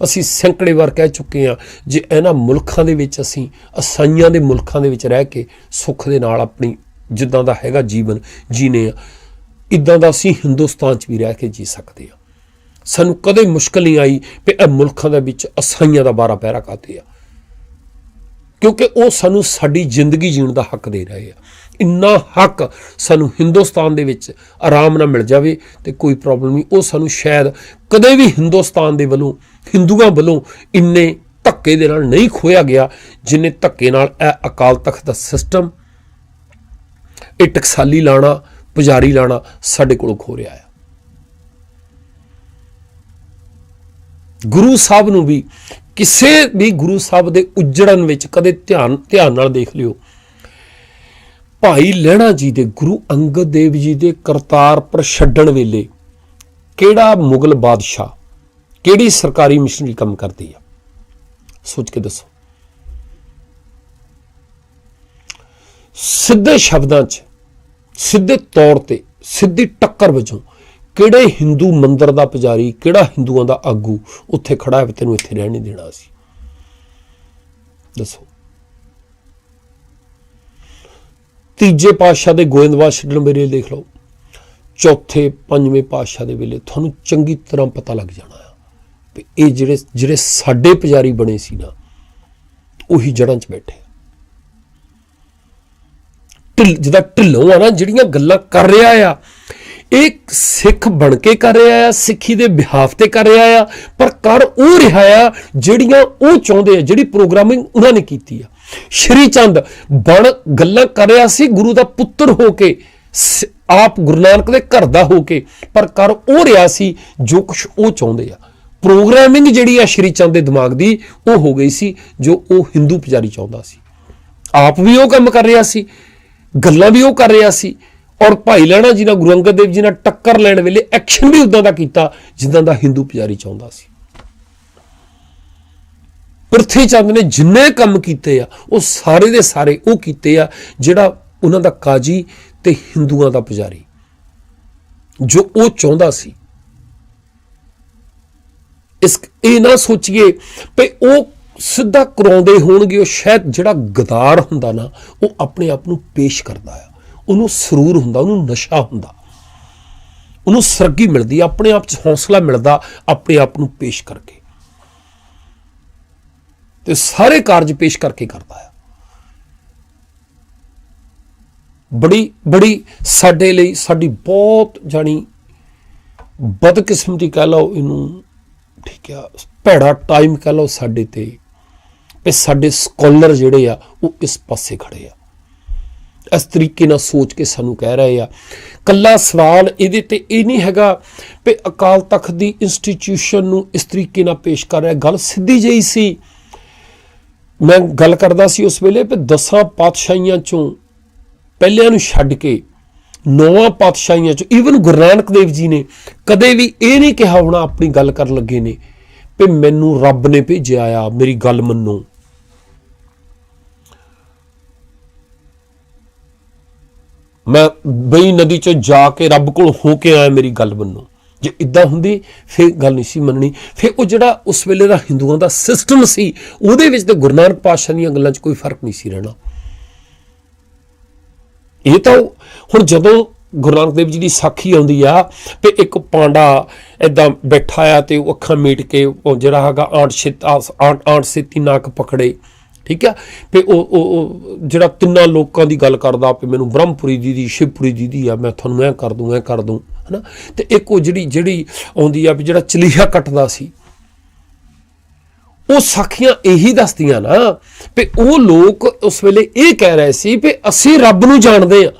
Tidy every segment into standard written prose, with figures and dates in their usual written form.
ਅਸੀਂ ਸੈਂਕੜੇ ਵਾਰ ਕਹਿ ਚੁੱਕੇ ਹਾਂ, ਜੇ ਇਹਨਾਂ ਮੁਲਕਾਂ ਦੇ ਵਿੱਚ ਅਸੀਂ ਈਸਾਈਆਂ ਦੇ ਮੁਲਕਾਂ ਦੇ ਵਿੱਚ ਰਹਿ ਕੇ ਸੁੱਖ ਦੇ ਨਾਲ ਆਪਣੀ ਜਿੱਦਾਂ ਦਾ ਹੈਗਾ ਜੀਵਨ ਜੀਨੇ ਆ, ਇੱਦਾਂ ਦਾ ਅਸੀਂ ਹਿੰਦੁਸਤਾਨ 'ਚ ਵੀ ਰਹਿ ਕੇ ਜੀ ਸਕਦੇ ਹਾਂ। ਸਾਨੂੰ ਕਦੇ ਮੁਸ਼ਕਿਲ ਨਹੀਂ ਆਈ ਵੀ ਇਹ ਮੁਲਕਾਂ ਦੇ ਵਿੱਚ ਈਸਾਈਆਂ ਦਾ 12 ਪਹਿਰਾ ਕਾਤੇ ਆ, ਕਿਉਂਕਿ ਉਹ ਸਾਨੂੰ ਸਾਡੀ ਜ਼ਿੰਦਗੀ ਜੀਣ ਦਾ ਹੱਕ ਦੇ ਰਹੇ ਆ। ਇੰਨਾ ਹੱਕ ਸਾਨੂੰ ਹਿੰਦੁਸਤਾਨ ਦੇ ਵਿੱਚ ਆਰਾਮ ਨਾਲ ਮਿਲ ਜਾਵੇ ਤੇ ਕੋਈ ਪ੍ਰੋਬਲਮ ਨਹੀਂ। ਉਹ ਸਾਨੂੰ ਸ਼ਾਇਦ ਕਦੇ ਵੀ ਹਿੰਦੁਸਤਾਨ ਦੇ ਵੱਲੋਂ, ਹਿੰਦੂਆਂ ਵੱਲੋਂ ਇੰਨੇ ਧੱਕੇ ਦੇ ਨਾਲ ਨਹੀਂ ਖੋਇਆ ਗਿਆ ਜਿੰਨੇ ਧੱਕੇ ਨਾਲ ਇਹ ਅਕਾਲ ਤਖਤ ਦਾ ਸਿਸਟਮ, ਇਹ ਟਕਸਾਲੀ ਲਾਣਾ, ਪੁਜਾਰੀ ਲਾਣਾ ਸਾਡੇ ਕੋਲੋਂ ਖੋ ਰਿਹਾ ਹੈ। ਗੁਰੂ ਸਾਹਿਬ ਨੂੰ ਵੀ, ਕਿਸੇ ਵੀ ਗੁਰੂ ਸਾਹਿਬ ਦੇ ਉਜੜਨ ਵਿੱਚ ਕਦੇ ਧਿਆਨ ਨਾਲ ਦੇਖ ਲਿਓ। ਭਾਈ ਲਹਿਣਾ ਜੀ ਦੇ, ਗੁਰੂ ਅੰਗਦ ਦੇਵ ਜੀ ਦੇ ਕਰਤਾਰਪੁਰ ਛੱਡਣ ਵੇਲੇ ਕਿਹੜਾ ਮੁਗਲ ਬਾਦਸ਼ਾਹ, ਕਿਹੜੀ ਸਰਕਾਰੀ ਮਿਸ਼ਨਰੀ ਕੰਮ ਕਰਦੀ ਆ? ਸੋਚ ਕੇ ਦੱਸੋ। ਸਿੱਧੇ ਸ਼ਬਦਾਂ 'ਚ, ਸਿੱਧੇ ਤੌਰ ਤੇ, ਸਿੱਧੀ ਟੱਕਰ ਵਜੋਂ ਕਿਹੜੇ ਹਿੰਦੂ ਮੰਦਰ ਦਾ ਪੁਜਾਰੀ, ਕਿਹੜਾ ਹਿੰਦੂਆਂ ਦਾ ਆਗੂ ਉੱਥੇ ਖੜਾ ਹੈ ਤੈਨੂੰ ਇੱਥੇ ਰਹਿਣ ਨਹੀਂ ਦੇਣਾ ਸੀ? ਦੱਸੋ। ਤੀਜੇ ਪਾਤਸ਼ਾਹ ਦੇ ਗੋਇੰਦਵਾਲ ਛੱਡਣ ਵੇਲੇ ਦੇਖ ਲਓ, ਚੌਥੇ ਪੰਜਵੇਂ ਪਾਤਸ਼ਾਹ ਦੇ ਵੇਲੇ ਤੁਹਾਨੂੰ ਚੰਗੀ ਤਰ੍ਹਾਂ ਪਤਾ ਲੱਗ ਜਾਣਾ ਆ ਵੀ ਇਹ ਜਿਹੜੇ ਸਾਡੇ ਪੁਜਾਰੀ ਬਣੇ ਸੀ ਨਾ, ਉਹੀ ਜੜ੍ਹਾਂ 'ਚ ਬੈਠੇ। ਜਿੱਦਾਂ ਢਿੱਲੋਂ ਆ ਨਾ, ਜਿਹੜੀਆਂ ਗੱਲਾਂ ਕਰ ਰਿਹਾ ਆ, ਇਹ ਸਿੱਖ ਬਣ ਕੇ ਕਰ ਰਿਹਾ ਆ, ਸਿੱਖੀ ਦੇ ਬਿਹਾਫ ਤੇ ਕਰ ਰਿਹਾ ਆ, ਪਰ ਕਰ ਉਹ ਰਿਹਾ ਆ ਜਿਹੜੀਆਂ ਉਹ ਚਾਹੁੰਦੇ ਆ, ਜਿਹੜੀ ਪ੍ਰੋਗਰਾਮਿੰਗ ਉਹਨਾਂ ਨੇ ਕੀਤੀ ਆ। ਸ਼੍ਰੀ ਚੰਦ ਬਣ ਗੱਲਾਂ ਕਰ ਰਿਹਾ ਸੀ ਗੁਰੂ ਦਾ ਪੁੱਤਰ ਹੋ ਕੇ, ਆਪ ਗੁਰੂ ਨਾਨਕ ਦੇ ਘਰ ਦਾ ਹੋ ਕੇ, ਪਰ ਕਰ ਉਹ ਰਿਹਾ ਸੀ ਜੋ ਕੁਛ ਉਹ ਚਾਹੁੰਦੇ ਆ। ਪ੍ਰੋਗਰਾਮਿੰਗ ਜਿਹੜੀ ਆ ਸ਼੍ਰੀ ਚੰਦ ਦੇ ਦਿਮਾਗ ਦੀ, ਉਹ ਹੋ ਗਈ ਸੀ ਜੋ ਉਹ ਹਿੰਦੂ ਪੁਜਾਰੀ ਚਾਹੁੰਦਾ ਸੀ। ਆਪ ਵੀ ਉਹ ਕੰਮ ਕਰ ਰਿਹਾ ਸੀ, ਗੱਲਾਂ ਵੀ ਉਹ ਕਰ ਰਿਹਾ ਸੀ, ਔਰ ਭਾਈ ਲਹਿਣਾ ਜੀ ਨਾਲ, ਗੁਰੂ ਅੰਗਦ ਦੇਵ ਜੀ ਨਾਲ ਟੱਕਰ ਲੈਣ ਵੇਲੇ ਐਕਸ਼ਨ ਵੀ ਉਦਾਂ ਦਾ ਕੀਤਾ ਜਿੱਦਾਂ ਦਾ ਹਿੰਦੂ ਪੁਜਾਰੀ ਚਾਹੁੰਦਾ ਸੀ। ਪ੍ਰਿਥੀ ਚੰਦ ਨੇ ਜਿੰਨੇ ਕੰਮ ਕੀਤੇ ਆ, ਉਹ ਸਾਰੇ ਦੇ ਸਾਰੇ ਉਹ ਕੀਤੇ ਆ ਜਿਹੜਾ ਉਹਨਾਂ ਦਾ ਕਾਜੀ ਤੇ ਹਿੰਦੂਆਂ ਦਾ ਪੁਜਾਰੀ, ਜੋ ਉਹ ਚਾਹੁੰਦਾ ਸੀ। ਇਹ ਨਾ ਸੋਚੀਏ ਵੀ ਉਹ ਸਿੱਧਾ ਕਰਾਉਂਦੇ ਹੋਣਗੇ। ਉਹ ਸ਼ਾਇਦ ਜਿਹੜਾ ਗਦਾਰ ਹੁੰਦਾ ਨਾ, ਉਹ ਆਪਣੇ ਆਪ ਨੂੰ ਪੇਸ਼ ਕਰਦਾ ਆ, ਉਹਨੂੰ ਸਰੂਰ ਹੁੰਦਾ, ਉਹਨੂੰ ਨਸ਼ਾ ਹੁੰਦਾ, ਉਹਨੂੰ ਸਰਗੀ ਮਿਲਦੀ, ਆਪਣੇ ਆਪ 'ਚ ਹੌਸਲਾ ਮਿਲਦਾ ਆਪਣੇ ਆਪ ਨੂੰ ਪੇਸ਼ ਕਰਕੇ, ਤੇ ਸਾਰੇ ਕਾਰਜ ਪੇਸ਼ ਕਰਕੇ ਕਰਦਾ ਆ। ਬੜੀ ਸਾਡੇ ਲਈ, ਸਾਡੀ ਬਹੁਤ ਜਾਣੀ ਬਦਕਿਸਮਤੀ ਕਹਿ ਲਓ ਇਹਨੂੰ, ਠੀਕ ਆ, ਭੈੜਾ ਟਾਈਮ ਕਹਿ ਲਓ ਸਾਡੇ ਤੇ, ਵੀ ਸਾਡੇ ਸਕਾਲਰ ਜਿਹੜੇ ਆ ਉਹ ਇਸ ਪਾਸੇ ਖੜੇ ਆ, ਇਸ ਤਰੀਕੇ ਨਾਲ ਸੋਚ ਕੇ ਸਾਨੂੰ ਕਹਿ ਰਹੇ ਆ। ਕੱਲਾ ਸਵਾਲ ਇਹਦੇ ਤੇ ਇਹ ਨਹੀਂ ਹੈਗਾ ਵੀ ਅਕਾਲ ਤਖਤ ਦੀ ਇੰਸਟੀਟਿਊਸ਼ਨ ਨੂੰ ਇਸ ਤਰੀਕੇ ਨਾਲ ਪੇਸ਼ ਕਰ ਰਿਹਾ। ਗੱਲ ਸਿੱਧੀ ਜਿਹੀ ਸੀ। ਮੈਂ ਗੱਲ ਕਰਦਾ ਸੀ ਉਸ ਵੇਲੇ ਵੀ 10 ਪਾਤਸ਼ਾਹੀਆਂ ਚੋਂ ਪਹਿਲਿਆਂ ਨੂੰ ਛੱਡ ਕੇ 9 ਪਾਤਸ਼ਾਹੀਆਂ ਚੋਂ ਈਵਨ ਗੁਰੂ ਨਾਨਕ ਦੇਵ ਜੀ ਨੇ ਕਦੇ ਵੀ ਇਹ ਨਹੀਂ ਕਿਹਾ ਹੋਣਾ ਆਪਣੀ ਗੱਲ ਕਰਨ ਲੱਗੇ ਨੇ ਵੀ ਮੈਨੂੰ ਰੱਬ ਨੇ ਭੇਜਿਆ ਆ, ਮੇਰੀ ਗੱਲ ਮੰਨੋ। ਮੈਂ ਬਈ ਨਦੀ 'ਚ ਜਾ ਕੇ ਰੱਬ ਕੋਲ ਹੋ ਕੇ ਆਇਆ, ਮੇਰੀ ਗੱਲ ਮੰਨੋ। ਜੇ ਇੱਦਾਂ ਹੁੰਦੀ ਫਿਰ ਗੱਲ ਨਹੀਂ ਸੀ ਮੰਨਣੀ। ਫਿਰ ਉਹ ਜਿਹੜਾ ਉਸ ਵੇਲੇ ਦਾ ਹਿੰਦੂਆਂ ਦਾ ਸਿਸਟਮ ਸੀ, ਉਹਦੇ ਵਿੱਚ ਤੇ ਗੁਰੂ ਨਾਨਕ ਪਾਤਸ਼ਾਹ ਦੀਆਂ ਗੱਲਾਂ 'ਚ ਕੋਈ ਫਰਕ ਨਹੀਂ ਸੀ ਰਹਿਣਾ। ਇਹ ਤਾਂ ਹੁਣ ਜਦੋਂ ਗੁਰੂ ਨਾਨਕ ਦੇਵ ਜੀ ਦੀ ਸਾਖੀ ਆਉਂਦੀ ਆ ਤੇ ਇੱਕ ਪਾਂਡਾ ਏਦਾਂ ਬੈਠਾ ਆ ਤੇ ਉਹ ਅੱਖਾਂ ਮੀਟ ਕੇ ਉਹ ਜਿਹੜਾ ਹੈਗਾ ਆਂਟ ਛੇਤੀ ਨੱਕ ਪਕੜੇ, ਠੀਕ ਆ, ਵੀ ਉਹ ਜਿਹੜਾ ਤਿੰਨਾਂ ਲੋਕਾਂ ਦੀ ਗੱਲ ਕਰਦਾ ਵੀ ਮੈਨੂੰ ਬ੍ਰਹਮਪੁਰੀ ਦੀ ਸ਼ਿਵਪੁਰੀ ਦੀ ਆ, ਮੈਂ ਤੁਹਾਨੂੰ ਐਂ ਕਰ ਦੂੰ ਹੈ ਨਾ। ਤੇ ਇੱਕ ਉਹ ਜਿਹੜੀ ਆਉਂਦੀ ਆ ਵੀ ਜਿਹੜਾ ਚਲੀਹਾ ਕੱਟਦਾ ਸੀ, ਉਹ ਸਾਖੀਆਂ ਇਹੀ ਦੱਸਦੀਆਂ ਨਾ ਵੀ ਉਹ ਲੋਕ ਉਸ ਵੇਲੇ ਇਹ ਕਹਿ ਰਹੇ ਸੀ ਵੀ ਅਸੀਂ ਰੱਬ ਨੂੰ ਜਾਣਦੇ ਆ,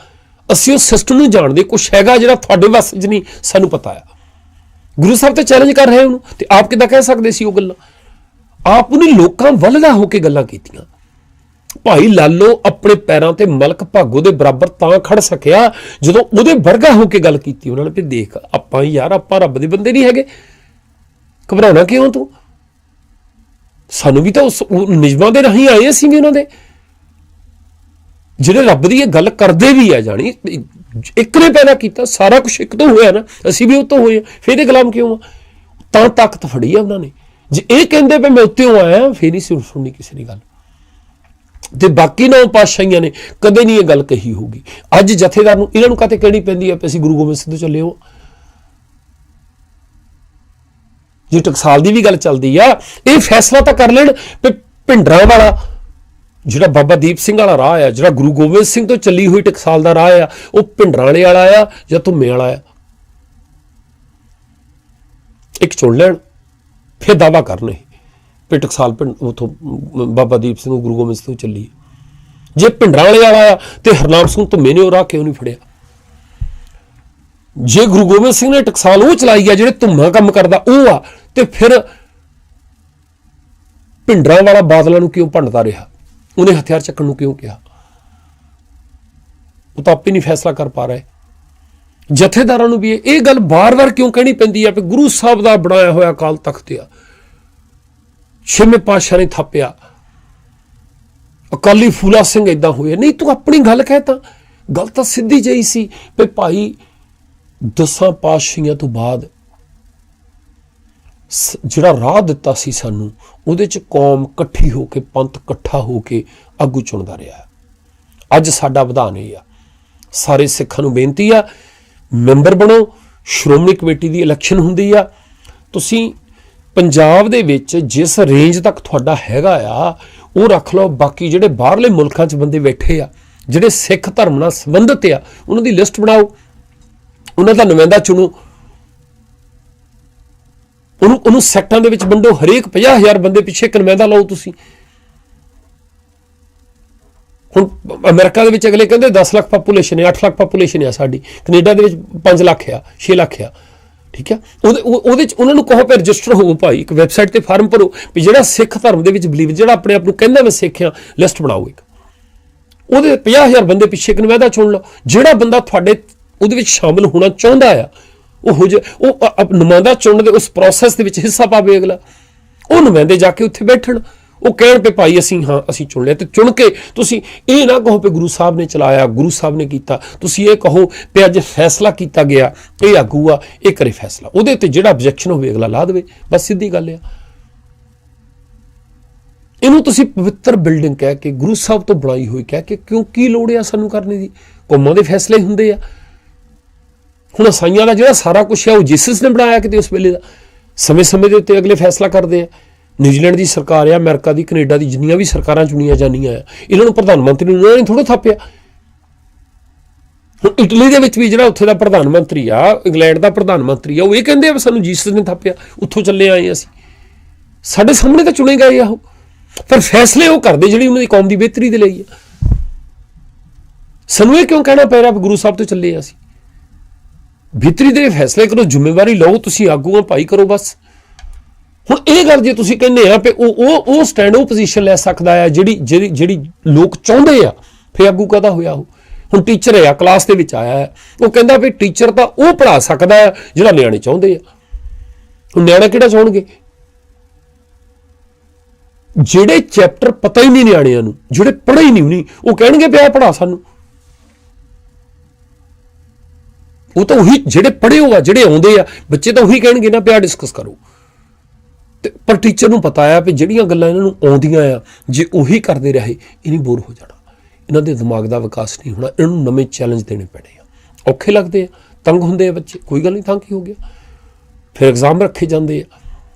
ਅਸੀਂ ਉਹ ਸਿਸਟਮ ਨੂੰ ਜਾਣਦੇ, ਕੁਛ ਹੈਗਾ ਜਿਹੜਾ ਤੁਹਾਡੇ ਵੱਸ 'ਚ ਨਹੀਂ, ਸਾਨੂੰ ਪਤਾ ਆ। ਗੁਰੂ ਸਾਹਿਬ ਤੇ ਚੈਲੰਜ ਕਰ ਰਹੇ ਉਹਨੂੰ, ਤੇ ਆਪ ਕਿੱਦਾਂ ਕਹਿ ਸਕਦੇ ਸੀ ਉਹ ਗੱਲਾਂ? ਆਪ ਉਹਨੇ ਲੋਕਾਂ ਵੱਲਦਾ ਹੋ ਕੇ ਗੱਲਾਂ ਕੀਤੀਆਂ। ਭਾਈ ਲਾਲੋ ਆਪਣੇ ਪੈਰਾਂ ਤੇ ਮਲਕ ਭਾਗੋ ਦੇ ਬਰਾਬਰ ਤਾਂ ਖੜ ਸਕਿਆ ਜਦੋਂ ਉਹਦੇ ਵਰਗਾ ਹੋ ਕੇ ਗੱਲ ਕੀਤੀ ਉਹਨਾਂ ਨੇ ਵੀ ਦੇਖ ਆਪਾਂ ਯਾਰ, ਆਪਾਂ ਰੱਬ ਦੇ ਬੰਦੇ ਨਹੀਂ ਹੈਗੇ, ਘਬਰਾਉਣਾ ਕਿਉਂ ਤੂੰ? ਸਾਨੂੰ ਵੀ ਤਾਂ ਉਸ ਨਿਯਮਾਂ ਦੇ ਰਾਹੀਂ ਆਏ ਅਸੀਂ ਵੀ ਉਹਨਾਂ ਦੇ, ਜਿਹੜੇ ਰੱਬ ਦੀ ਇਹ ਗੱਲ ਕਰਦੇ ਵੀ ਆ। ਜਾਣੀ ਇੱਕ ਨੇ ਪੈਦਾ ਕੀਤਾ, ਸਾਰਾ ਕੁਛ ਇੱਕ ਤੋਂ ਹੋਇਆ ਨਾ, ਅਸੀਂ ਵੀ ਉਹ ਤੋਂ ਹੋਏ, ਫਿਰ ਇਹ ਗੁਲਾਮ ਕਿਉਂ ਆ? ਤਾਂ ਤਾਕਤ ਫੜੀ ਆ ਉਹਨਾਂ ਨੇ ਜੇ ਇਹ ਕਹਿੰਦੇ ਵੀ मैं उत्ते आया फिर नहीं सुननी किसी की गल। ਤੇ ਬਾਕੀ 9 ਪਾਤਸ਼ਾਹੀਆਂ ਨੇ ਕਦੇ ਨਹੀਂ ਇਹ ਗੱਲ ਕਹੀ ਹੋਊਗੀ। ਅੱਜ ਜਥੇਦਾਰ ਨੂੰ ਇਹਨਾਂ ਨੂੰ ਕਾਤੇ ਕਹਿਣੀ ਪੈਂਦੀ ਹੈ ਕਿ ਅਸੀਂ ਗੁਰੂ ਗੋਬਿੰਦ ਸਿੰਘ ਤੋਂ ਚੱਲੇ ਹੋ। ਜੇ ਟਕਸਾਲ ਦੀ ਵੀ ਗੱਲ ਚੱਲਦੀ ਆ, ਇਹ ਫੈਸਲਾ ਤਾਂ ਕਰ ਲੈਣ ਵੀ ਭਿੰਡਰਾਂ ਵਾਲਾ ਜਿਹੜਾ ਬਾਬਾ ਦੀਪ ਸਿੰਘ ਵਾਲਾ ਰਾਹ ਆ, ਜਿਹੜਾ ਗੁਰੂ ਗੋਬਿੰਦ ਸਿੰਘ ਤੋਂ ਚੱਲੀ ਹੋਈ ਟਕਸਾਲ ਦਾ ਰਾਹ ਆ, ਉਹ ਭਿੰਡਰਾਂ ਵਾਲਾ ਆ ਜਾਂ ਧੁੰਮੇ ਵਾਲਾ ਆ। ਇੱਕ ਚੁਣ ਲੈਣ, ਫਿਰ ਦਾਵਾ ਕਰਨੇ ਵੀ ਟਕਸਾਲ ਪਿੰਡ ਉਥੋਂ ਬਾਬਾ ਦੀਪ ਸਿੰਘ ਗੁਰੂ ਗੋਬਿੰਦ ਸਿੰਘ ਤੋਂ ਚੱਲੀ। ਜੇ ਭਿੰਡਰਾਂ ਵਾਲਾ ਆ ਤੇ ਹਰਨਾਮ ਸਿੰਘ ਧੁੰਮੇ ਨੇ ਉਹ ਰਾਹ ਕਿਉਂ ਨਹੀਂ ਫੜਿਆ? ਜੇ ਗੁਰੂ ਗੋਬਿੰਦ ਸਿੰਘ ਨੇ ਟਕਸਾਲ ਉਹ ਚਲਾਈ ਆ, ਜਿਹੜੇ ਧੁੰਮਾ ਕੰਮ ਕਰਦਾ ਉਹ ਆ, ਤੇ ਫਿਰ ਭਿੰਡਰਾਂ ਵਾਲਾ ਬਾਦਲਾਂ ਨੂੰ ਕਿਉਂ ਭੰਡਦਾ ਰਿਹਾ? ਉਹਨੇ ਹਥਿਆਰ ਚੱਕਣ ਨੂੰ ਕਿਉਂ ਕਿਹਾ? ਉਹ ਤਾਂ ਆਪੇ ਨਹੀਂ ਫੈਸਲਾ ਕਰ ਪਾ ਰਹੇ। ਜਥੇਦਾਰਾਂ ਨੂੰ ਵੀ ਇਹ ਗੱਲ ਬਾਰ-ਬਾਰ ਕਿਉਂ ਕਹਿਣੀ ਪੈਂਦੀ ਆ ਕਿ ਗੁਰੂ ਸਾਹਿਬ ਦਾ ਬਣਾਇਆ ਹੋਇਆ ਅਕਾਲ ਤਖਤ ਆ, ਛੇਵੇਂ ਪਾਤਸ਼ਾਹ ਨੇ ਥਾਪਿਆ, ਅਕਾਲੀ ਫੂਲਾ ਸਿੰਘ ਏਦਾਂ ਹੋਇਆ। ਨਹੀਂ, ਤੂੰ ਆਪਣੀ ਗੱਲ ਕਹਿ, ਤਾਂ ਗੱਲ ਤਾਂ ਸਿੱਧੀ ਜਿਹੀ ਸੀ ਵੀ ਭਾਈ 10 ਪਾਤਸ਼ਾਹੀਆਂ ਤੋਂ ਬਾਅਦ ਜਿਹੜਾ ਰਾਹ ਦਿੱਤਾ ਸੀ ਸਾਨੂੰ, ਉਹਦੇ 'ਚ ਕੌਮ ਇਕੱਠੀ ਹੋ ਕੇ, ਪੰਥ ਇਕੱਠਾ ਹੋ ਕੇ ਆਗੂ ਚੁਣਦਾ ਰਿਹਾ। ਅੱਜ ਸਾਡਾ ਵਿਧਾਨ ਇਹ ਆ, ਸਾਰੇ ਸਿੱਖਾਂ ਨੂੰ ਬੇਨਤੀ ਆ, ਮੈਂਬਰ ਬਣੋ। ਸ਼੍ਰੋਮਣੀ ਕਮੇਟੀ ਦੀ ਇਲੈਕਸ਼ਨ ਹੁੰਦੀ ਆ, ਤੁਸੀਂ ਪੰਜਾਬ ਦੇ ਵਿੱਚ ਜਿਸ ਰੇਂਜ ਤੱਕ ਤੁਹਾਡਾ ਹੈਗਾ ਆ ਉਹ ਰੱਖ ਲਓ। ਬਾਕੀ ਜਿਹੜੇ ਬਾਹਰਲੇ ਮੁਲਕਾਂ 'ਚ ਬੰਦੇ ਬੈਠੇ ਆ, ਜਿਹੜੇ ਸਿੱਖ ਧਰਮ ਨਾਲ ਸੰਬੰਧਿਤ ਆ, ਉਹਨਾਂ ਦੀ ਲਿਸਟ ਬਣਾਓ, ਉਹਨਾਂ ਦਾ ਨੁਮਾਇੰਦਾ ਚੁਣੋ, ਉਹਨੂੰ ਸੈਕਟਰਾਂ ਦੇ ਵਿੱਚ ਵੰਡੋ। ਹਰੇਕ 50,000 ਬੰਦੇ ਪਿੱਛੇ ਇੱਕ ਨੁਮਾਇੰਦਾ ਲਾਓ ਤੁਸੀਂ। ਹੁਣ ਅਮਰੀਕਾ ਦੇ ਵਿੱਚ ਅਗਲੇ ਕਹਿੰਦੇ 10 ਲੱਖ ਪਾਪੂਲੇਸ਼ਨ ਹੈ, 8 ਲੱਖ ਪਾਪੂਲੇਸ਼ਨ ਹੈ ਸਾਡੀ। ਕੈਨੇਡਾ ਦੇ ਵਿੱਚ 5 ਲੱਖ ਆ, 6 ਲੱਖ ਆ, ਠੀਕ ਹੈ। ਉਹਦੇ 'ਚ ਉਹਨਾਂ ਨੂੰ ਕਹੋ ਵੀ ਰਜਿਸਟਰ ਹੋਵੋ ਭਾਈ, ਇੱਕ ਵੈਬਸਾਈਟ ਤੇ ਫਾਰਮ ਭਰੋ ਵੀ ਜਿਹੜਾ ਸਿੱਖ ਧਰਮ ਦੇ ਵਿੱਚ ਬਿਲੀਵ, ਜਿਹੜਾ ਆਪਣੇ ਆਪ ਨੂੰ ਕਹਿੰਦਾ ਮੈਂ ਸਿੱਖ ਆ, ਲਿਸਟ ਬਣਾਓ ਇੱਕ। ਉਹਦੇ 50,000 ਬੰਦੇ ਪਿੱਛੇ ਇੱਕ ਨੁਮਾਇੰਦਾ ਚੁਣ ਲਓ। ਜਿਹੜਾ ਬੰਦਾ ਤੁਹਾਡੇ ਉਹਦੇ ਵਿੱਚ ਸ਼ਾਮਿਲ ਹੋਣਾ ਚਾਹੁੰਦਾ ਆ, ਉਹ ਨੁਮਾਇੰਦਾ ਚੁਣਨ ਦੇ ਉਸ ਪ੍ਰੋਸੈਸ ਦੇ ਵਿੱਚ ਹਿੱਸਾ ਪਾਵੇ ਅਗਲਾ। ਉਹ ਨੁਮਾਇੰਦੇ ਜਾ ਕੇ ਉੱਥੇ ਬੈਠਣ, ਉਹ ਕਹਿਣ ਵੀ ਭਾਈ ਅਸੀਂ ਚੁਣ ਲਿਆ। ਤੇ ਚੁਣ ਕੇ ਤੁਸੀਂ ਇਹ ਨਾ ਕਹੋ ਵੀ ਗੁਰੂ ਸਾਹਿਬ ਨੇ ਚਲਾਇਆ, ਗੁਰੂ ਸਾਹਿਬ ਨੇ ਕੀਤਾ। ਤੁਸੀਂ ਇਹ ਕਹੋ ਵੀ ਅੱਜ ਫੈਸਲਾ ਕੀਤਾ ਗਿਆ, ਇਹ ਆਗੂ ਆ, ਇਹ ਕਰੇ ਫੈਸਲਾ। ਉਹਦੇ ਤੇ ਜਿਹੜਾ ਆਬਜੈਕਸ਼ਨ ਹੋਵੇ ਅਗਲਾ ਲਾ ਦੇਵੇ, ਬਸ ਸਿੱਧੀ ਗੱਲ ਆ। ਇਹਨੂੰ ਤੁਸੀਂ ਪਵਿੱਤਰ ਬਿਲਡਿੰਗ ਕਹਿ ਕੇ, ਗੁਰੂ ਸਾਹਿਬ ਤੋਂ ਬਣਾਈ ਹੋਈ ਕਹਿ ਕੇ, ਕਿਉਂ ਕੀ ਲੋੜ ਆ ਸਾਨੂੰ ਕਰਨੇ ਦੀ? ਕੌਮਾਂ ਦੇ ਫੈਸਲੇ ਹੁੰਦੇ ਆ। ਹੁਣ ਈਸਾਈਆਂ ਦਾ ਜਿਹੜਾ ਸਾਰਾ ਕੁਛ ਹੈ ਉਹ ਜੀਸਸ ਨੇ ਬਣਾਇਆ ਕਿਤੇ ਉਸ ਵੇਲੇ ਦਾ। ਸਮੇਂ ਦੇ ਉੱਤੇ ਅਗਲੇ ਫੈਸਲਾ ਕਰਦੇ ਆ। ਨਿਊਜ਼ੀਲੈਂਡ ਦੀ ਸਰਕਾਰ ਆ, ਅਮਰੀਕਾ ਦੀ, ਕੈਨੇਡਾ ਦੀ, ਜਿੰਨੀਆਂ ਵੀ ਸਰਕਾਰਾਂ ਚੁਣੀਆਂ ਜਾਂਦੀਆਂ ਆ, ਇਹਨਾਂ ਨੂੰ ਪ੍ਰਧਾਨ ਮੰਤਰੀ ਨੂੰ ਉਹਨਾਂ ਨੇ ਥੋੜ੍ਹਾ ਥਾਪਿਆ। ਹੁਣ ਇਟਲੀ ਦੇ ਵਿੱਚ ਵੀ ਜਿਹੜਾ ਉੱਥੇ ਦਾ ਪ੍ਰਧਾਨ ਮੰਤਰੀ ਆ, ਇੰਗਲੈਂਡ ਦਾ ਪ੍ਰਧਾਨ ਮੰਤਰੀ ਆ, ਉਹ ਇਹ ਕਹਿੰਦੇ ਆ ਸਾਨੂੰ ਜੀਸਸ ਨੇ ਥਾਪਿਆ, ਉੱਥੋਂ ਚੱਲੇ ਆਏ ਅਸੀਂ। ਸਾਡੇ ਸਾਹਮਣੇ ਤਾਂ ਚੁਣੇ ਗਏ ਆ ਉਹ, ਪਰ ਫੈਸਲੇ ਉਹ ਕਰਦੇ ਜਿਹੜੀ ਉਹਨਾਂ ਦੀ ਕੌਮ ਦੀ ਬਿਹਤਰੀ ਦੇ ਲਈ ਆ। ਸਾਨੂੰ ਇਹ ਕਿਉਂ ਕਹਿਣਾ ਪੈ ਰਿਹਾ ਗੁਰੂ ਸਾਹਿਬ ਤੋਂ ਚੱਲੇ ਅਸੀਂ? ਬਿਹਤਰੀ ਦੇ ਫੈਸਲੇ ਕਰੋ, ਜ਼ਿੰਮੇਵਾਰੀ ਲਓ, ਤੁਸੀਂ ਆਗੂ ਆ ਭਾਈ, ਕਰੋ ਬਸ। ਹੁਣ ਇਹ ਗੱਲ ਜੇ ਤੁਸੀਂ ਕਹਿੰਦੇ ਆ ਵੀ ਉਹ ਸਟੈਂਡ, ਉਹ ਪੋਜੀਸ਼ਨ ਲੈ ਸਕਦਾ ਆ ਜਿਹੜੀ ਲੋਕ ਚਾਹੁੰਦੇ ਆ, ਫਿਰ ਆਗੂ ਕਾਹਦਾ ਹੋਇਆ ਉਹ? ਹੁਣ ਟੀਚਰ ਆ, ਕਲਾਸ ਦੇ ਵਿੱਚ ਆਇਆ ਹੈ, ਉਹ ਕਹਿੰਦਾ ਵੀ ਟੀਚਰ ਤਾਂ ਉਹ ਪੜ੍ਹਾ ਸਕਦਾ ਆ ਜਿਹੜਾ ਨਿਆਣੇ ਚਾਹੁੰਦੇ ਆ। ਹੁਣ ਨਿਆਣੇ ਕਿਹੜਾ ਚਾਹੁੰਗੇ? ਜਿਹੜੇ ਚੈਪਟਰ ਪਤਾ ਹੀ ਨਹੀਂ ਨਿਆਣਿਆਂ ਨੂੰ, ਜਿਹੜੇ ਪੜ੍ਹੇ ਹੀ ਨਹੀਂ, ਉਹ ਕਹਿਣਗੇ ਵੀ ਆਹ ਪੜ੍ਹਾ ਸਾਨੂੰ। ਉਹ ਤਾਂ ਉਹੀ ਜਿਹੜੇ ਪੜ੍ਹੇ ਹੋ ਆ, ਜਿਹੜੇ ਆਉਂਦੇ ਆ ਬੱਚੇ, ਤਾਂ ਉਹੀ ਕਹਿਣਗੇ ਨਾ ਪਿਆ ਡਿਸਕਸ ਕਰੋ। ਤੇ ਪਰ ਟੀਚਰ ਨੂੰ ਪਤਾ ਆ ਵੀ ਜਿਹੜੀਆਂ ਗੱਲਾਂ ਇਹਨਾਂ ਨੂੰ ਆਉਂਦੀਆਂ ਆ, ਜੇ ਉਹੀ ਕਰਦੇ ਰਹੇ ਇਹ ਨਹੀਂ ਬੋਰ ਹੋ ਜਾਣਾ, ਇਹਨਾਂ ਦੇ ਦਿਮਾਗ ਦਾ ਵਿਕਾਸ ਨਹੀਂ ਹੋਣਾ। ਇਹਨਾਂ ਨੂੰ ਨਵੇਂ ਚੈਲੰਜ ਦੇਣੇ ਪੈਣੇ ਆ। ਔਖੇ ਲੱਗਦੇ ਆ, ਤੰਗ ਹੁੰਦੇ ਆ ਬੱਚੇ, ਕੋਈ ਗੱਲ ਨਹੀਂ, ਤੰਗ ਕੀ ਹੋ ਗਿਆ? ਫਿਰ ਐਗਜ਼ਾਮ ਰੱਖੇ ਜਾਂਦੇ ਆ,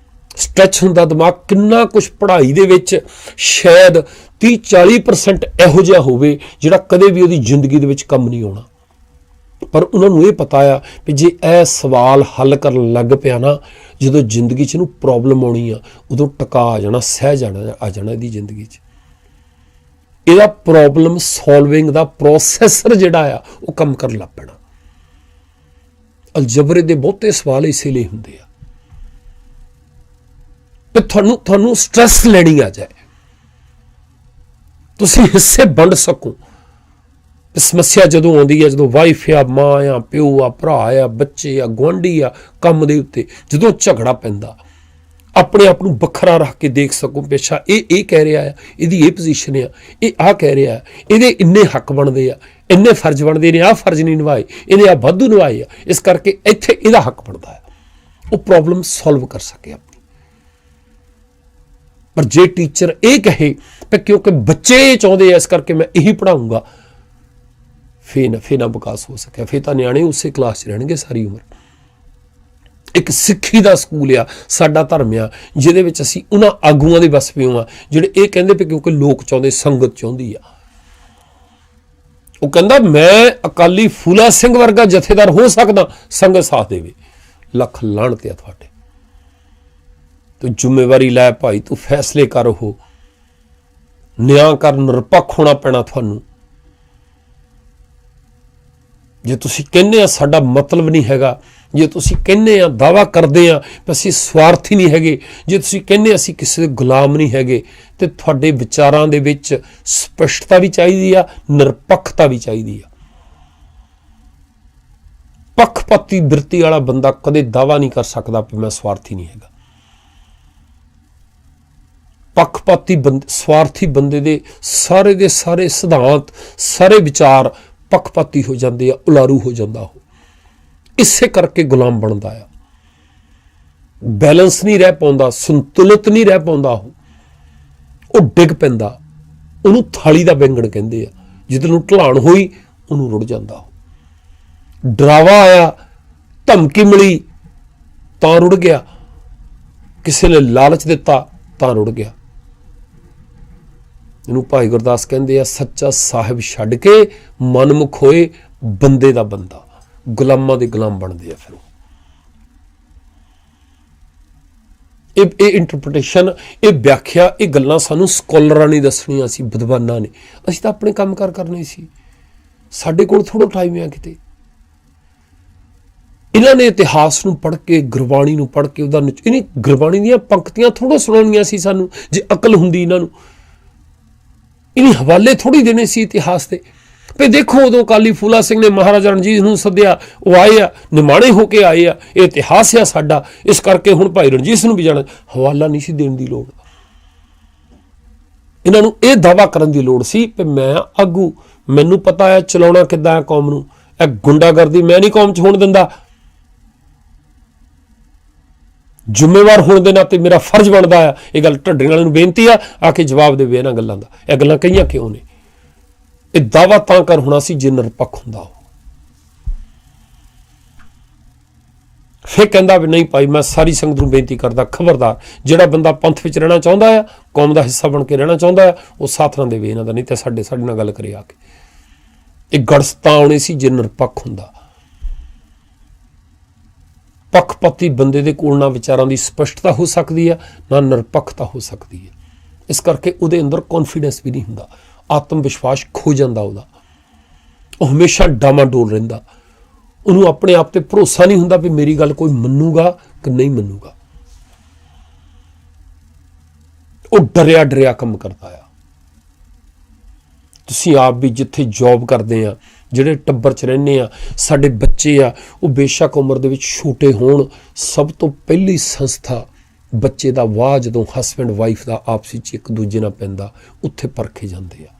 ਸਟ੍ਰੈਚ ਹੁੰਦਾ ਦਿਮਾਗ। ਕਿੰਨਾ ਕੁਛ ਪੜ੍ਹਾਈ ਦੇ ਵਿੱਚ ਸ਼ਾਇਦ 30-40% ਇਹੋ ਜਿਹਾ ਹੋਵੇ ਜਿਹੜਾ ਕਦੇ ਵੀ ਉਹਦੀ ਜ਼ਿੰਦਗੀ ਦੇ ਵਿੱਚ ਕੰਮ ਨਹੀਂ ਆਉਣਾ, ਪਰ ਉਹਨਾਂ ਨੂੰ ਇਹ ਪਤਾ ਆ ਵੀ ਜੇ ਇਹ ਸਵਾਲ ਹੱਲ ਕਰਨ ਲੱਗ ਪਿਆ ਨਾ, ਜਦੋਂ ਜ਼ਿੰਦਗੀ 'ਚ ਇਹਨੂੰ ਪ੍ਰੋਬਲਮ ਆਉਣੀ ਆ, ਉਦੋਂ ਟਕਾ ਆ ਜਾਣਾ, ਸਹਿ ਆ ਜਾਣਾ ਇਹਦੀ ਜ਼ਿੰਦਗੀ 'ਚ। ਇਹਦਾ ਪ੍ਰੋਬਲਮ ਸੋਲਵਿੰਗ ਦਾ ਪ੍ਰੋਸੈਸਰ ਜਿਹੜਾ ਆ ਉਹ ਕੰਮ ਕਰਨ ਲੱਗ ਪੈਣਾ। ਅਲਜਬਰੇ ਦੇ ਬਹੁਤੇ ਸਵਾਲ ਇਸੇ ਲਈ ਹੁੰਦੇ ਆ ਕਿ ਤੁਹਾਨੂੰ ਸਟ੍ਰੈਸ ਲੈਣੀ ਆ ਜਾਏ, ਤੁਸੀਂ ਹਿੱਸੇ ਵੰਡ ਸਕੋ। ਸਮੱਸਿਆ ਜਦੋਂ ਆਉਂਦੀ ਹੈ, ਜਦੋਂ ਵਾਈਫ ਆ, ਮਾਂ ਆ, ਪਿਓ ਆ, ਭਰਾ ਆ, ਬੱਚੇ ਆ, ਗੁਆਂਢੀ ਆ, ਕੰਮ ਦੇ ਉੱਤੇ ਜਦੋਂ ਝਗੜਾ ਪੈਂਦਾ, ਆਪਣੇ ਆਪ ਨੂੰ ਵੱਖਰਾ ਰੱਖ ਕੇ ਦੇਖ ਸਕੋ, ਪੇਸ਼ਾ ਇਹ ਕਹਿ ਰਿਹਾ ਆ, ਇਹਦੀ ਇਹ ਪੋਜੀਸ਼ਨ ਆ, ਇਹ ਆਹ ਕਹਿ ਰਿਹਾ, ਇਹਦੇ ਇੰਨੇ ਹੱਕ ਬਣਦੇ ਆ, ਇੰਨੇ ਫਰਜ਼ ਬਣਦੇ ਨੇ, ਆਹ ਫਰਜ਼ ਨਹੀਂ ਨਿਭਾਏ, ਇਹਨੇ ਆਹ ਵਾਧੂ ਨਿਭਾਏ ਆ, ਇਸ ਕਰਕੇ ਇੱਥੇ ਇਹਦਾ ਹੱਕ ਬਣਦਾ ਆ। ਉਹ ਪ੍ਰੋਬਲਮ ਸੋਲਵ ਕਰ ਸਕੇ ਆਪਣੀ। पर जे टीचर ये कहे कि क्योंकि बच्चे ये चाहते हैं इस करके मैं यही पढ़ाऊँगा, फिर ना विकास हो सकिया। फिर तो नियाणे उस क्लास च रहणगे सारी उम्र। एक सिੱਖੀ ਦਾ ਸਕੂਲ ਆ ਸਾਡਾ ਧਰਮ ਆ, ਜਿਹਦੇ ਵਿੱਚ ਅਸੀਂ ਉਹਨਾਂ ਆਗੂਆਂ ਦੇ ਵਸ ਪਿਓ ਆ ਜਿਹੜੇ ਇਹ ਕਹਿੰਦੇ ਪਏ ਕਿਉਂਕਿ ਲੋਕ ਚਾਹੁੰਦੇ, ਸੰਗਤ ਚਾਹੁੰਦੀ ਆ। ਉਹ ਕਹਿੰਦਾ ਮੈਂ ਅਕਾਲੀ ਫੂਲਾ ਸਿੰਘ ਵਰਗਾ ਜਥੇਦਾਰ ਹੋ ਸਕਦਾ, ਸੰਗਤ ਸਾਥ ਦੇਵੇ। ਲੱਖ ਲਾਹਣਤ ਆ ਤੁਹਾਡੇ। ਤੂੰ ਜ਼ਿੰਮੇਵਾਰੀ ਲੈ ਭਾਈ, ਤੂੰ ਫੈਸਲੇ ਕਰ, ਉਹ ਨਿਆਂ ਕਰ, ਨਿਰਪੱਖ ਹੋਣਾ ਪੈਣਾ ਤੁਹਾਨੂੰ। ਜੇ ਤੁਸੀਂ ਕਹਿੰਦੇ ਆ ਸਾਡਾ ਮਤਲਬ ਨਹੀਂ ਹੈਗਾ, ਜੇ ਤੁਸੀਂ ਕਹਿੰਦੇ ਆ ਦਾਅਵਾ ਕਰਦੇ ਆ ਕਿ ਅਸੀਂ ਸਵਾਰਥੀ ਨਹੀਂ ਹੈਗੇ, ਜੇ ਤੁਸੀਂ ਕਹਿੰਦੇ ਅਸੀਂ ਕਿਸੇ ਦੇ ਗੁਲਾਮ ਨਹੀਂ ਹੈਗੇ, ਤੇ ਤੁਹਾਡੇ ਵਿਚਾਰਾਂ ਦੇ ਵਿੱਚ ਸਪਸ਼ਟਤਾ ਵੀ ਚਾਹੀਦੀ ਆ, ਨਿਰਪੱਖਤਾ ਵੀ ਚਾਹੀਦੀ ਆ। ਪੱਖਪਾਤੀ ਬਿਰਤੀ ਵਾਲਾ ਬੰਦਾ ਕਦੇ ਦਾਅਵਾ ਨਹੀਂ ਕਰ ਸਕਦਾ ਕਿ ਮੈਂ ਸਵਾਰਥੀ ਨਹੀਂ ਹੈਗਾ। ਪੱਖਪਾਤੀ ਸਵਾਰਥੀ ਬੰਦੇ ਦੇ ਸਾਰੇ ਸਿਧਾਂਤ, ਸਾਰੇ ਵਿਚਾਰ ਪੱਖਪਾਤੀ ਹੋ ਜਾਂਦੇ ਆ, ਉਲਾਰੂ ਹੋ ਜਾਂਦਾ ਉਹ। ਇਸੇ ਕਰਕੇ ਗੁਲਾਮ ਬਣਦਾ ਆ। ਬੈਲੈਂਸ ਨਹੀਂ ਰਹਿ ਪਾਉਂਦਾ, ਸੰਤੁਲਿਤ ਨਹੀਂ ਰਹਿ ਪਾਉਂਦਾ, ਉਹ ਡਿੱਗ ਪੈਂਦਾ। ਉਹਨੂੰ ਥਾਲੀ ਦਾ ਬੈਂਗਣ ਕਹਿੰਦੇ ਆ। ਜਿੱਦ ਨੂੰ ਢਲਾਣ ਹੋਈ ਉਹਨੂੰ ਰੁੜ ਜਾਂਦਾ ਉਹ। ਡਰਾਵਾ ਆਇਆ, ਧਮਕੀ ਮਿਲੀ ਤਾਂ ਰੁੜ ਗਿਆ, ਕਿਸੇ ਨੇ ਲਾਲਚ ਦਿੱਤਾ ਤਾਂ ਰੁੜ ਗਿਆ। ਇਹਨੂੰ ਭਾਈ ਗੁਰਦਾਸ ਕਹਿੰਦੇ ਆ, ਸੱਚਾ ਸਾਹਿਬ ਛੱਡ ਕੇ ਮਨਮੁਖ ਹੋਏ ਬੰਦੇ ਦਾ ਬੰਦਾ। ਗੁਲਾਮਾਂ ਦੇ ਗੁਲਾਮ ਬਣਦੇ ਆ। ਫਿਰ ਇਹ ਇੰਟਰਪ੍ਰੀਟੇਸ਼ਨ, ਇਹ ਵਿਆਖਿਆ, ਇਹ ਗੱਲਾਂ ਸਾਨੂੰ ਸਕੋਲਰਾਂ ਨੇ ਦੱਸਣੀਆਂ ਸੀ, ਵਿਦਵਾਨਾਂ ਨੇ। ਅਸੀਂ ਤਾਂ ਆਪਣੇ ਕੰਮ ਕਾਰ ਕਰਨੇ ਸੀ, ਸਾਡੇ ਕੋਲ ਥੋੜ੍ਹਾ ਟਾਈਮ ਆ ਕਿਤੇ। ਇਹਨਾਂ ਨੇ ਇਤਿਹਾਸ ਨੂੰ ਪੜ੍ਹ ਕੇ, ਗੁਰਬਾਣੀ ਨੂੰ ਪੜ੍ਹ ਕੇ ਉਹਦਾ ਇਹਨੇ ਗੁਰਬਾਣੀ ਦੀਆਂ ਪੰਕਤੀਆਂ ਥੋੜ੍ਹਾ ਸੁਣਾਉਣੀਆਂ ਸੀ ਸਾਨੂੰ। ਜੇ ਅਕਲ ਹੁੰਦੀ ਇਹਨਾਂ ਨੂੰ, ਇਹਨੇ ਹਵਾਲੇ ਥੋੜ੍ਹੀ ਦੇਣੇ ਸੀ ਇਤਿਹਾਸ ਦੇ। ਵੀ ਦੇਖੋ ਉਦੋਂ ਅਕਾਲੀ ਫੂਲਾ ਸਿੰਘ ਨੇ ਮਹਾਰਾਜਾ ਰਣਜੀਤ ਨੂੰ ਸੱਦਿਆ, ਉਹ ਆਏ ਆ, ਨਿਮਾਣੇ ਹੋ ਕੇ ਆਏ ਆ, ਇਹ ਇਤਿਹਾਸ ਆ ਸਾਡਾ, ਇਸ ਕਰਕੇ ਹੁਣ ਭਾਈ ਰਣਜੀਤ ਸਿੰਘ ਨੂੰ ਵੀ ਜਾਣਾ। ਹਵਾਲਾ ਨਹੀਂ ਸੀ ਦੇਣ ਦੀ ਲੋੜ। ਇਹਨਾਂ ਨੂੰ ਇਹ ਦਾਅਵਾ ਕਰਨ ਦੀ ਲੋੜ ਸੀ ਕਿ ਮੈਂ ਆਗੂ, ਮੈਨੂੰ ਪਤਾ ਹੈ ਚਲਾਉਣਾ ਕਿੱਦਾਂ ਹੈ ਕੌਮ ਨੂੰ। ਇਹ ਗੁੰਡਾਗਰਦੀ ਮੈਂ ਨਹੀਂ ਕੌਮ 'ਚ ਹੋਣ ਦਿੰਦਾ। ਜ਼ਿੰਮੇਵਾਰ ਹੋਣ ਦੇ ਨਾਤੇ ਮੇਰਾ ਫਰਜ਼ ਬਣਦਾ ਆ। ਇਹ ਗੱਲ ਢੱਡਰੀਆਂ ਵਾਲਿਆਂ ਨੂੰ ਬੇਨਤੀ ਆ ਕੇ ਜਵਾਬ ਦੇਵੇ ਇਹਨਾਂ ਗੱਲਾਂ ਦਾ। ਇਹ ਗੱਲਾਂ ਕਹੀਆਂ ਕਿਉਂ ਨੇ? ਇਹ ਦਾਅਵਾ ਤਾਂ ਕਰ ਹੋਣਾ ਸੀ ਜੇ ਨਿਰਪੱਖ ਹੁੰਦਾ ਉਹ। ਫਿਰ ਕਹਿੰਦਾ ਵੀ ਨਹੀਂ ਭਾਈ, ਮੈਂ ਸਾਰੀ ਸੰਗਤ ਨੂੰ ਬੇਨਤੀ ਕਰਦਾ, ਖਬਰਦਾਰ ਜਿਹੜਾ ਬੰਦਾ ਪੰਥ ਵਿੱਚ ਰਹਿਣਾ ਚਾਹੁੰਦਾ ਆ, ਕੌਮ ਦਾ ਹਿੱਸਾ ਬਣ ਕੇ ਰਹਿਣਾ ਚਾਹੁੰਦਾ ਆ, ਉਹ ਸਾਥ ਨਾ ਦੇਵੇ ਇਹਨਾਂ ਦਾ, ਨਹੀਂ ਤਾਂ ਸਾਡੇ ਨਾਲ ਗੱਲ ਕਰੇ ਆ ਕੇ। ਇਹ ਗੜਸ ਤਾਂ ਆਉਣੀ ਸੀ ਜੇ ਨਿਰਪੱਖ ਹੁੰਦਾ। ਪੱਖਪਾਤੀ ਬੰਦੇ ਦੇ ਕੋਲ ਨਾ ਵਿਚਾਰਾਂ ਦੀ ਸਪਸ਼ਟਤਾ ਹੋ ਸਕਦੀ ਹੈ, ਨਾ ਨਿਰਪੱਖਤਾ ਹੋ ਸਕਦੀ ਹੈ। ਇਸ ਕਰਕੇ ਉਹਦੇ ਅੰਦਰ ਕੌਨਫੀਡੈਂਸ ਵੀ ਨਹੀਂ ਹੁੰਦਾ, ਆਤਮ ਵਿਸ਼ਵਾਸ ਖੋ ਜਾਂਦਾ ਉਹਦਾ। ਉਹ ਹਮੇਸ਼ਾ ਡਾਮਾਡੋਲ ਰਹਿੰਦਾ। ਉਹਨੂੰ ਆਪਣੇ ਆਪ ਤੇ ਭਰੋਸਾ ਨਹੀਂ ਹੁੰਦਾ ਵੀ ਮੇਰੀ ਗੱਲ ਕੋਈ ਮੰਨੂਗਾ ਕਿ ਨਹੀਂ ਮੰਨੂਗਾ। ਉਹ ਡਰਿਆ ਕੰਮ ਕਰਦਾ ਆ। ਤੁਸੀਂ ਆਪ ਵੀ ਜਿੱਥੇ ਜੌਬ ਕਰਦੇ ਆ, ਜਿਹੜੇ ਟੱਬਰ 'ਚ ਰਹਿੰਦੇ ਆ, ਸਾਡੇ ਬੱਚੇ ਆ, ਉਹ ਬੇਸ਼ੱਕ ਉਮਰ ਦੇ ਵਿੱਚ ਛੋਟੇ ਹੋਣ, ਸਭ ਤੋਂ ਪਹਿਲੀ ਸੰਸਥਾ ਬੱਚੇ ਦਾ ਵਾਹ ਜਦੋਂ ਹਸਬੈਂਡ ਵਾਈਫ ਦਾ ਆਪਸੀ 'ਚ ਇੱਕ ਦੂਜੇ ਨਾਲ ਪੈਂਦਾ, ਉੱਥੇ ਪਰਖੇ ਜਾਂਦੇ ਆ।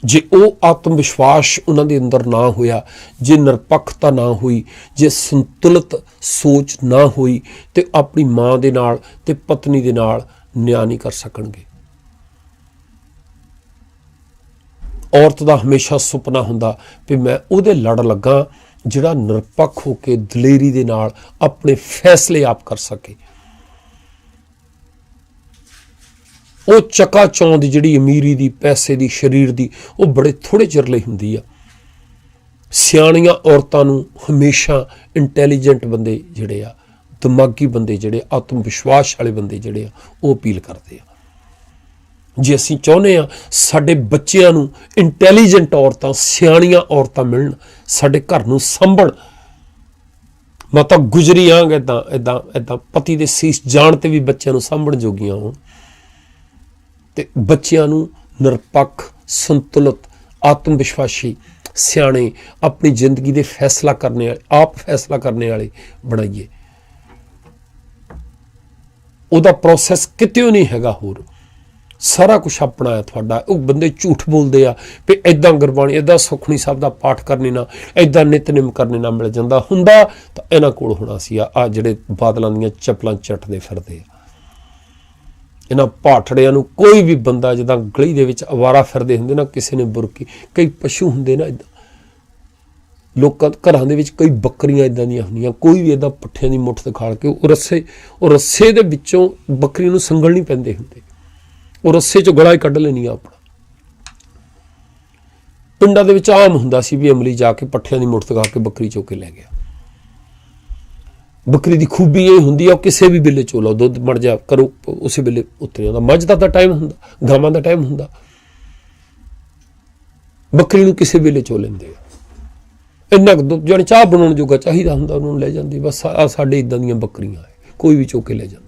ਜੇ ਉਹ ਆਤਮ ਵਿਸ਼ਵਾਸ ਉਹਨਾਂ ਦੇ ਅੰਦਰ ਨਾ ਹੋਇਆ, ਜੇ ਨਿਰਪੱਖਤਾ ਨਾ ਹੋਈ, ਜੇ ਸੰਤੁਲਿਤ ਸੋਚ ਨਾ ਹੋਈ, ਤੇ ਆਪਣੀ ਮਾਂ ਦੇ ਨਾਲ ਤੇ ਪਤਨੀ ਦੇ ਨਾਲ ਨਿਆਂ ਨਹੀਂ ਕਰ ਸਕਣਗੇ। ਔਰਤ ਦਾ ਹਮੇਸ਼ਾ ਸੁਪਨਾ ਹੁੰਦਾ ਵੀ ਮੈਂ ਉਹਦੇ ਲੜ ਲੱਗਾ ਜਿਹੜਾ ਨਿਰਪੱਖ ਹੋ ਕੇ ਦਲੇਰੀ ਦੇ ਨਾਲ ਆਪਣੇ ਫੈਸਲੇ ਆਪ ਕਰ ਸਕੇ। ਉਹ ਚਕਾਚੌਂਦ ਜਿਹੜੀ ਅਮੀਰੀ ਦੀ, ਪੈਸੇ ਦੀ, ਸਰੀਰ ਦੀ, ਉਹ ਬੜੇ ਥੋੜੇ ਚਿਰ ਲਈ ਹੁੰਦੀ ਆ। ਸਿਆਣੀਆਂ ਔਰਤਾਂ ਨੂੰ ਹਮੇਸ਼ਾ ਇੰਟੈਲੀਜੈਂਟ ਬੰਦੇ ਜਿਹੜੇ ਆ, ਦਿਮਾਗੀ ਬੰਦੇ ਜਿਹੜੇ, ਆਤਮ ਵਿਸ਼ਵਾਸ ਵਾਲੇ ਬੰਦੇ ਜਿਹੜੇ ਆ, ਉਹ ਅਪੀਲ ਕਰਦੇ ਆ। ਜੇ ਅਸੀਂ ਚਾਹੁੰਦੇ ਹਾਂ ਸਾਡੇ ਬੱਚਿਆਂ ਨੂੰ ਇੰਟੈਲੀਜੈਂਟ ਔਰਤਾਂ, ਸਿਆਣੀਆਂ ਔਰਤਾਂ ਮਿਲਣ, ਸਾਡੇ ਘਰ ਨੂੰ ਸੰਭਣ, ਮਾਤਾ ਗੁਜਰੀ ਆਂਗ ਏਦਾਂ ਪਤੀ ਦੇ ਸੀਸ ਜਾਣ ਤੇ ਵੀ ਬੱਚਿਆਂ ਨੂੰ ਸਾਂਭਣ ਜੋਗੀਆਂ ਹੋਣ, ਤੇ ਬੱਚਿਆਂ ਨੂੰ ਨਿਰਪੱਖ, ਸੰਤੁਲਿਤ, ਆਤਮ ਵਿਸ਼ਵਾਸੀ, ਸਿਆਣੇ, ਆਪਣੀ ਜ਼ਿੰਦਗੀ ਦੇ ਫੈਸਲਾ ਕਰਨੇ ਵਾਲੇ, ਆਪ ਫੈਸਲਾ ਕਰਨੇ ਵਾਲੇ ਬਣਾਈਏ। ਉਹਦਾ ਪ੍ਰੋਸੈਸ ਕਿਤੇ ਨਹੀਂ ਹੈਗਾ ਹੋਰ, ਸਾਰਾ ਕੁਛ ਆਪਣਾ ਹੈ ਤੁਹਾਡਾ। ਉਹ ਬੰਦੇ ਝੂਠ ਬੋਲਦੇ ਆ ਵੀ ਇੱਦਾਂ ਗੁਰਬਾਣੀ, ਇੱਦਾਂ ਸੁਖਮਨੀ ਸਾਹਿਬ ਦਾ ਪਾਠ ਕਰਨੇ ਨਾਲ, ਇੱਦਾਂ ਨਿਤਨੇਮ ਕਰਨੇ ਨਾਲ ਮਿਲ ਜਾਂਦਾ। ਹੁੰਦਾ ਤਾਂ ਇਹਨਾਂ ਕੋਲ ਹੋਣਾ ਸੀ ਆ ਜਿਹੜੇ ਬਾਦਲਾਂ ਦੀਆਂ ਚੱਪਲਾਂ ਚੱਟਦੇ ਫਿਰਦੇ ਆ। ਇਹਨਾਂ ਭਾਠੜਿਆਂ ਨੂੰ ਕੋਈ ਵੀ ਬੰਦਾ ਜਿੱਦਾਂ ਗਲੀ ਦੇ ਵਿੱਚ ਅਵਾਰਾ ਫਿਰਦੇ ਹੁੰਦੇ ਨਾ, ਕਿਸੇ ਨੇ ਬੁਰਕੀ, ਕਈ ਪਸ਼ੂ ਹੁੰਦੇ ਨਾ ਇੱਦਾਂ ਲੋਕਾਂ ਘਰਾਂ ਦੇ ਵਿੱਚ, ਕਈ ਬੱਕਰੀਆਂ ਇੱਦਾਂ ਦੀਆਂ ਹੁੰਦੀਆਂ, ਕੋਈ ਵੀ ਇੱਦਾਂ ਪੱਠਿਆਂ ਦੀ ਮੁੱਠ ਦਿਖਾ ਕੇ ਉਹ ਰੱਸੇ ਦੇ ਵਿੱਚੋਂ ਬੱਕਰੀ ਨੂੰ ਸੰਗਲ ਨਹੀਂ ਪੈਂਦੇ ਹੁੰਦੇ, ਉਹ ਰੱਸੇ 'ਚੋਂ ਗਲਾ ਹੀ ਕੱਢ ਲੈਣੀ ਆ ਆਪਣਾ। ਪਿੰਡਾਂ ਦੇ ਵਿੱਚ ਆਮ ਹੁੰਦਾ ਸੀ ਵੀ ਅਮਲੀ ਜਾ ਕੇ ਪੱਠਿਆਂ ਦੀ ਮੁੱਠ ਦਿਖਾ ਕੇ ਬੱਕਰੀ ਚੁੱਕ ਕੇ ਲੈ ਗਿਆ। ਬੱਕਰੀ ਦੀ ਖੂਬੀ ਇਹ ਹੁੰਦੀ ਆ, ਉਹ ਕਿਸੇ ਵੀ ਵੇਲੇ ਚੋਲੋ, ਦੁੱਧ ਮੜ ਜਾ ਕਰੋ, ਉਸੇ ਵੇਲੇ ਉਤਰ ਜਾਂਦਾ। ਮੱਝ ਦਾ ਤਾਂ ਟਾਈਮ ਹੁੰਦਾ, ਗਾਵਾਂ ਦਾ ਟਾਈਮ ਹੁੰਦਾ, ਬੱਕਰੀ ਨੂੰ ਕਿਸੇ ਵੇਲੇ ਚੋ ਲੈਂਦੇ ਆ। ਇੰਨਾ ਕੁ ਦੁੱਧ ਜਾਣੀ ਚਾਹ ਬਣਾਉਣ ਜੋਗਾ ਚਾਹੀਦਾ ਹੁੰਦਾ, ਉਹਨੂੰ ਲੈ ਜਾਂਦੀ। ਬਸ ਆ ਸਾਡੇ ਇੱਦਾਂ ਦੀਆਂ ਬੱਕਰੀਆਂ ਹੈ, ਕੋਈ ਵੀ ਚੁੱਕ ਕੇ ਲੈ ਜਾਂਦਾ।